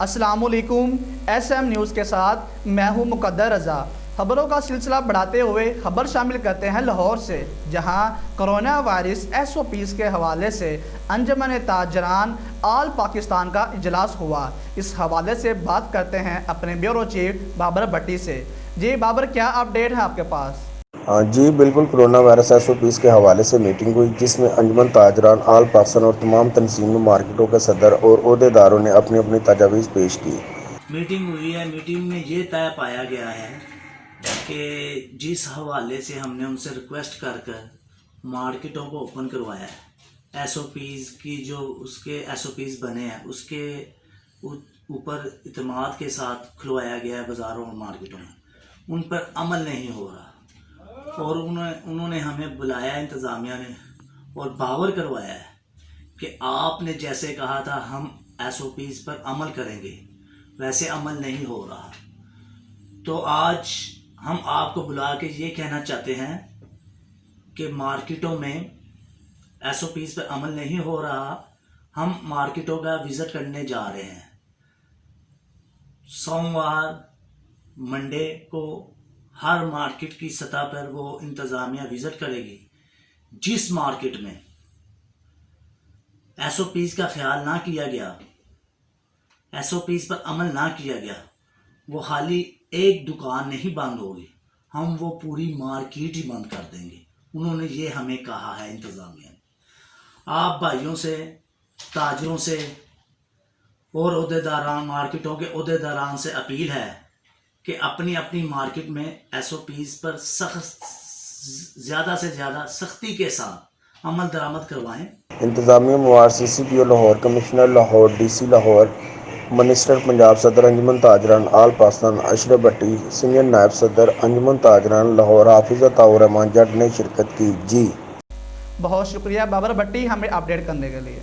अस्सलाम वालेकुम। SM news के साथ मैं हूं मुकद्दर रज़ा। खबरों का सिलसिला बढ़ाते हुए खबर शामिल करते हैं लाहौर से, जहां कोरोना वायरस SOPs के हवाले से अंजुमन ताजरान आल पाकिस्तान का इजलास हुआ। इस हवाले से बात करते हैं अपने ब्यूरो चीफ बाबर भट्टी से। जी बाबर, क्या अपडेट है आपके पास? हाँ जी बिल्कुल, कोरोना वायरस SOPs के हवाले से मीटिंग हुई, जिसमें अंजुमन ताजरान आल पाकिस्तान और तमाम तंजीमी मार्केटों के सदर और ओहदेदारों ने अपनी अपनी तजावीज़ पेश की। मीटिंग हुई है। मीटिंग में ये तय पाया गया है कि जिस हवाले से हमने उनसे रिक्वेस्ट कर मार्केटों को ओपन करवाया है, SOPs की जो उसके SOPs बने हैं उसके ऊपर इत्मीनान के साथ खुलवाया गया है बाज़ारों और मार्केटों में, उन पर अमल नहीं हो रहा। और उन्होंने हमें बुलाया इंतज़ामिया ने और बावर करवाया है कि आपने जैसे कहा था हम SOPs पर अमल करेंगे, वैसे अमल नहीं हो रहा। तो आज हम आपको बुला के ये कहना चाहते हैं कि मार्केटों में SOPs पर अमल नहीं हो रहा। हम मार्केटों का विज़िट करने जा रहे हैं। सोमवार मंडे को हर मार्केट की सतह पर वो इंतज़ामिया विज़िट करेगी। जिस मार्केट में SOPs का ख्याल ना किया गया, SOPs पर अमल ना किया गया, वो खाली एक दुकान नहीं बंद होगी, हम वो पूरी मार्केट ही बंद कर देंगे। उन्होंने ये हमें कहा है इंतज़ामिया ने। आप भाइयों से, ताजरों से और ओहदेदारान, मार्केटों के ओहदेदारान से अपील है कि अपनी अपनी मार्केट में SOPs पर ज़्यादा से ज़्यादा सख्ती के साथ अमल दरामद करवाएं। इंतज़ामिया मवार CCPO Lahore, commissioner Lahore, DC Lahore, minister Punjab, सदर अंजुमन ताजरान आल पाकिस्तान अशरफ भट्टी, सीनियर नायब सदर अंजुमन ताजरान लाहौर हाफिज़ अताउर रहमान जट ने शिरकत की। जी बहुत शुक्रिया बाबर भट्टी हमें अपडेट करने के लिए।